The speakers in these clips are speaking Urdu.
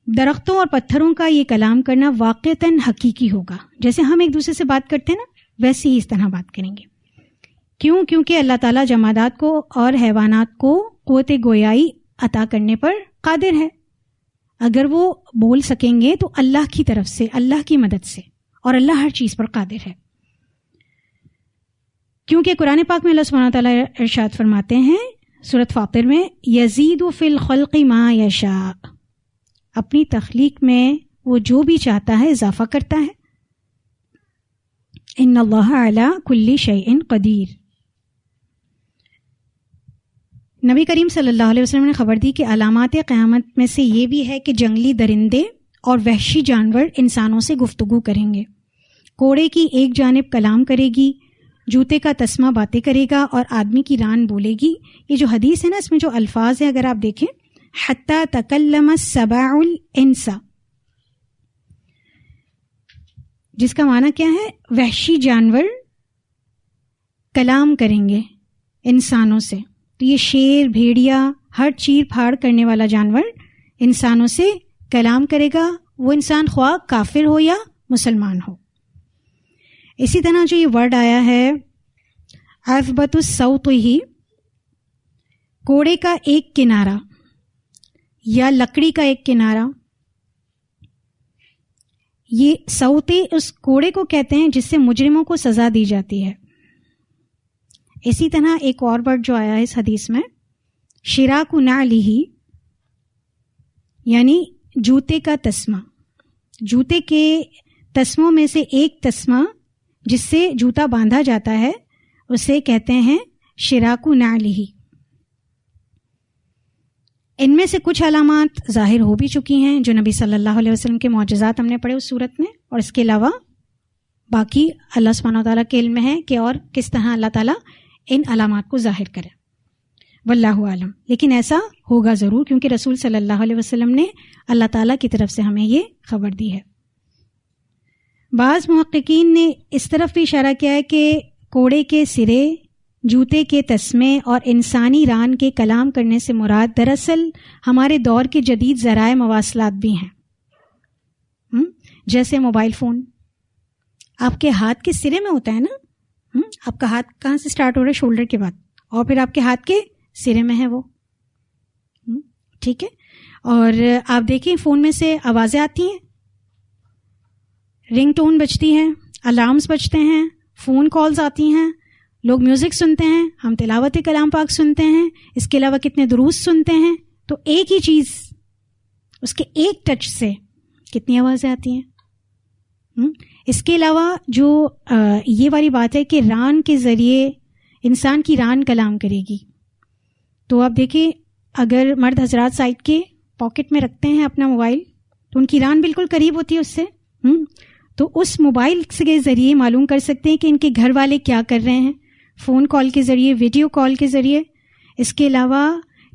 درختوں اور پتھروں کا یہ کلام کرنا واقعتاً حقیقی ہوگا. جیسے ہم ایک دوسرے سے بات کرتے ہیں نا، ویسے ہی اس طرح بات کریں گے. کیوں؟ کیونکہ اللہ تعالیٰ جمادات کو اور حیوانات کو قوت گویائی عطا کرنے پر قادر ہے. اگر وہ بول سکیں گے تو اللہ کی طرف سے، اللہ کی مدد سے، اور اللہ ہر چیز پر قادر ہے. کیونکہ قرآن پاک میں اللہ سبحانہ تعالیٰ ارشاد فرماتے ہیں سورۃ فاطر میں، یزید فی الخلق ما یشاء، اپنی تخلیق میں وہ جو بھی چاہتا ہے اضافہ کرتا ہے. ان اللہ علی کل شیء قدیر. نبی کریم صلی اللہ علیہ وسلم نے خبر دی کہ علامات قیامت میں سے یہ بھی ہے کہ جنگلی درندے اور وحشی جانور انسانوں سے گفتگو کریں گے. کوڑے کی ایک جانب کلام کرے گی، جوتے کا تسمہ باتیں کرے گا، اور آدمی کی ران بولے گی. یہ جو حدیث ہے نا، اس میں جو الفاظ ہیں اگر آپ دیکھیں، حتی تکلم السباع الانس، جس کا معنی کیا ہے؟ وحشی جانور کلام کریں گے انسانوں سے. تو یہ شیر، بھیڑیا، ہر چیر پھاڑ کرنے والا جانور انسانوں سے کلام کرے گا، وہ انسان خواہ کافر ہو یا مسلمان ہو. اسی طرح جو یہ ورڈ آیا ہے اثبت الصوت، ہی کوڑے کا ایک کنارہ یا لکڑی کا ایک کنارہ، یہ صوتی اس کوڑے کو کہتے ہیں جس سے مجرموں کو سزا دی جاتی ہے. اسی طرح ایک اور ورڈ جو آیا ہے اس حدیث میں، شراک نعلہ، یعنی جوتے کا تسمہ. جوتے کے تسموں میں سے ایک تسمہ جس سے جوتا باندھا جاتا ہے اسے کہتے ہیں شراک نعلہ. ان میں سے کچھ علامات ظاہر ہو بھی چکی ہیں جو نبی صلی اللہ علیہ وسلم کے معجزات ہم نے پڑھے اس صورت میں، اور اس کے علاوہ باقی اللہ سبحانہ وتعالیٰ کے علم میں ہے کہ اور کس طرح اللہ تعالیٰ ان علامات کو ظاہر کرے. واللہ عالم. لیکن ایسا ہوگا ضرور، کیونکہ رسول صلی اللہ علیہ وسلم نے اللہ تعالیٰ کی طرف سے ہمیں یہ خبر دی ہے. بعض محققین نے اس طرف بھی اشارہ کیا ہے کہ کوڑے کے سرے، جوتے کے تسمے اور انسانی ران کے کلام کرنے سے مراد دراصل ہمارے دور کے جدید ذرائع مواصلات بھی ہیں. جیسے موبائل فون آپ کے ہاتھ کے سرے میں ہوتا ہے نا، آپ کا ہاتھ کہاں سے سٹارٹ ہو رہا ہے؟ شولڈر کے بعد، اور پھر آپ کے ہاتھ کے سرے میں ہے وہ. ٹھیک ہے. اور آپ دیکھیں فون میں سے آوازیں آتی ہیں، رنگ ٹون بجتی ہے، الارمز بجتے ہیں، فون کالز آتی ہیں، لوگ میوزک سنتے ہیں، ہم تلاوت کلام پاک سنتے ہیں، اس کے علاوہ کتنے دروس سنتے ہیں. تو ایک ہی چیز، اس کے ایک ٹچ سے کتنی آوازیں آتی ہیں. اس کے علاوہ جو یہ والی بات ہے کہ ران کے ذریعے انسان کی ران کلام کرے گی. تو آپ دیکھیں اگر مرد حضرات سائڈ کے پاکٹ میں رکھتے ہیں اپنا موبائل تو ان کی ران بالکل قریب ہوتی ہے اس سے. تو اس موبائل کے ذریعے معلوم کر سکتے ہیں کہ ان کے گھر والے کیا کر رہے ہیں، فون کال کے ذریعے، ویڈیو کال کے ذریعے. اس کے علاوہ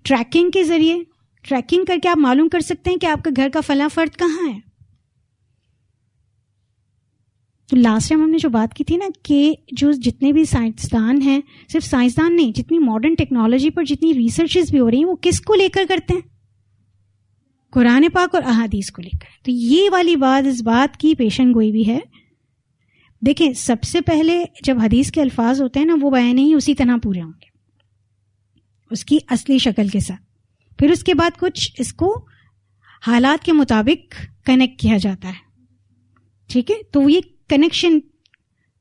ٹریکنگ کے ذریعے، ٹریکنگ کر کے آپ معلوم کر سکتے ہیں کہ آپ کا گھر کا فلاں فرد کہاں ہے. تو لاسٹ ٹائم ہم نے جو بات کی تھی نا کہ جو جتنے بھی سائنسدان ہیں، صرف سائنسدان نہیں، جتنی ماڈرن ٹیکنالوجی پر جتنی ریسرچز بھی ہو رہی ہیں وہ کس کو لے کر کرتے ہیں؟ قرآن پاک اور احادیث کو لے کر. تو یہ والی بات، اس بات کی پیشن گوئی بھی ہے. دیکھیں سب سے پہلے جب حدیث کے الفاظ ہوتے ہیں نا وہ بیان ہی اسی طرح پورے ہوں گے اس کی اصلی شکل کے ساتھ. پھر اس کے بعد کچھ اس کو حالات کے مطابق کنیکٹ کیا جاتا ہے. ٹھیک ہے. تو یہ کنیکشن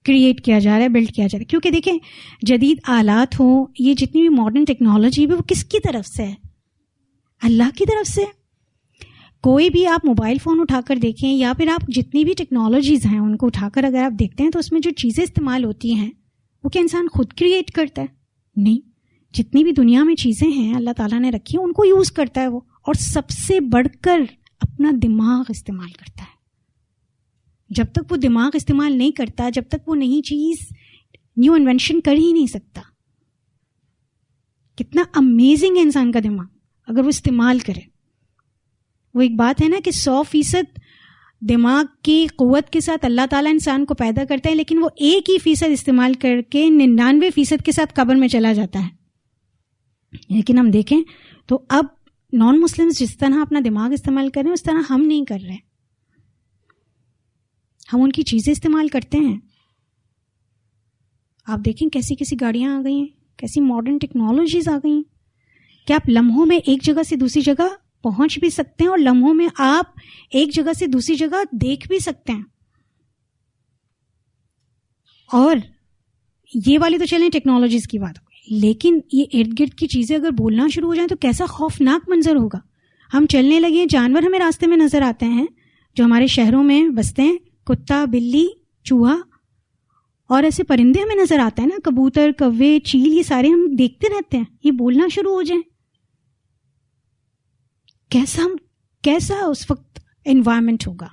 کریٹ کیا جا رہا ہے، بلڈ کیا جا رہا ہے. کیونکہ دیکھیں جدید آلات ہوں، یہ جتنی بھی ماڈرن ٹیکنالوجی بھی، وہ کس کی طرف سے ہے؟ اللہ کی طرف سے. کوئی بھی آپ موبائل فون اٹھا کر دیکھیں یا پھر آپ جتنی بھی ٹیکنالوجیز ہیں ان کو اٹھا کر اگر آپ دیکھتے ہیں تو اس میں جو چیزیں استعمال ہوتی ہیں وہ کیا انسان خود کریٹ کرتا ہے؟ نہیں. جتنی بھی دنیا میں چیزیں ہیں اللہ تعالیٰ نے رکھی ہیں ان کو یوز کرتا ہے وہ، اور سب سے بڑھ کر اپنا دماغ استعمال کرتا ہے. جب تک وہ دماغ استعمال نہیں کرتا، جب تک وہ نئی چیز، نیو انوینشن کر ہی نہیں سکتا. کتنا امیزنگ ہے انسان کا دماغ اگر وہ استعمال کرے. وہ ایک بات ہے نا کہ 100% دماغ کی قوت کے ساتھ اللہ تعالیٰ انسان کو پیدا کرتا ہے، لیکن وہ 1% استعمال کر کے 99% کے ساتھ قبر میں چلا جاتا ہے. لیکن ہم دیکھیں تو اب نان مسلمز جس طرح اپنا دماغ استعمال کر رہے ہیں اس طرح ہم نہیں کر رہے. ہم ان کی چیزیں استعمال کرتے ہیں. آپ دیکھیں کیسی کیسی گاڑیاں آ گئی ہیں, کیسی ماڈرن ٹیکنالوجیز آ گئی ہیں کہ آپ لمحوں میں ایک جگہ سے دوسری جگہ پہنچ بھی سکتے ہیں اور لمحوں میں آپ ایک جگہ سے دوسری جگہ دیکھ بھی سکتے ہیں. اور یہ والی تو چلیں ٹیکنالوجیز کی بات ہو گئی, لیکن یہ ارد گرد کی چیزیں اگر بولنا شروع ہو جائیں تو کیسا خوفناک منظر ہوگا. ہم چلنے لگے, جانور ہمیں راستے میں نظر آتے ہیں جو ہمارے شہروں میں بستے ہیں, کتا, بلی, چوہا, اور ایسے پرندے ہمیں نظر آتے ہیں نا, کبوتر, کوے, چیل, یہ سارے ہم دیکھتے رہتے ہیں. یہ بولنا شروع ہو جائیں, کیسا اس وقت انوائرمنٹ ہوگا.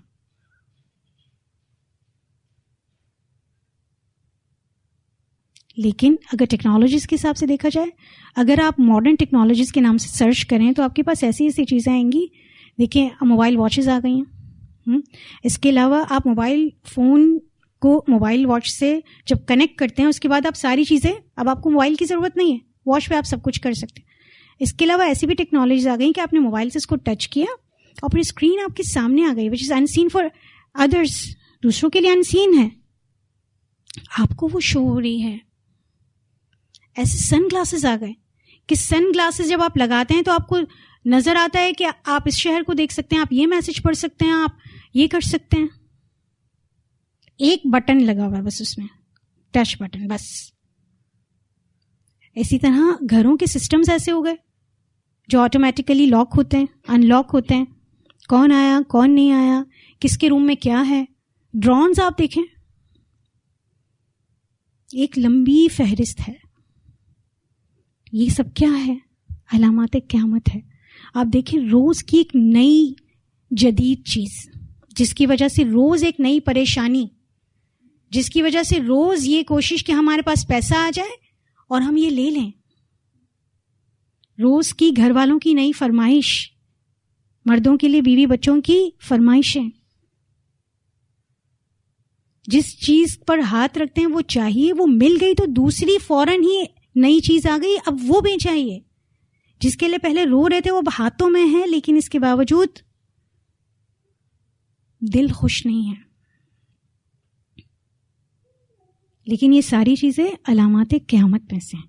لیکن اگر ٹیکنالوجیز کے حساب سے دیکھا جائے, اگر آپ ماڈرن ٹیکنالوجیز کے نام سے سرچ کریں تو آپ کے پاس ایسی ایسی چیزیں آئیں گی. دیکھیں موبائل واچز آ گئی ہیں. اس کے علاوہ آپ موبائل فون کو موبائل واچ سے جب کنیکٹ کرتے ہیں اس کے بعد آپ ساری چیزیں, اب آپ کو موبائل کی ضرورت نہیں ہے, واچ پہ آپ سب کچھ کر سکتے ہیں. اس کے علاوہ ایسی بھی ٹیکنالوجیز آ گئی کہ آپ نے موبائل سے اس کو ٹچ کیا اور پھر اسکرین آپ کے سامنے آ گئی, وچ از ان سین فار ادرس, دوسروں کے لیے ان سین ہے, آپ کو وہ شو ہو رہی ہے. ایسے سن گلاسز آ گئے کہ سن گلاسز جب آپ لگاتے ہیں تو آپ کو نظر آتا ہے کہ آپ اس شہر کو دیکھ سکتے ہیں, آپ یہ میسج پڑھ سکتے ہیں, آپ یہ کر سکتے ہیں. ایک بٹن لگا ہوا ہے بس, اس میں ٹچ بٹن بس. اسی طرح گھروں کے سسٹمز ایسے ہو گئے جو آٹومیٹیکلی لاک ہوتے ہیں, ان لاک ہوتے ہیں, کون آیا کون نہیں آیا, کس کے روم میں کیا ہے. ڈرونز آپ دیکھیں, ایک لمبی فہرست ہے. یہ سب کیا ہے؟ علامات قیامت ہے. آپ دیکھیں روز کی ایک نئی جدید چیز, جس کی وجہ سے روز ایک نئی پریشانی, جس کی وجہ سے روز یہ کوشش کہ ہمارے پاس پیسہ آ جائے اور ہم یہ لے لیں. روز کی گھر والوں کی نئی فرمائش, مردوں کے لیے بیوی بچوں کی فرمائشیں. جس چیز پر ہاتھ رکھتے ہیں وہ چاہیے, وہ مل گئی تو دوسری فوراً ہی نئی چیز آ گئی, اب وہ بھی چاہیے. جس کے لیے پہلے رو رہے تھے وہ اب ہاتھوں میں ہے, لیکن اس کے باوجود دل خوش نہیں ہے. لیکن یہ ساری چیزیں علامات قیامت میں سے ہیں.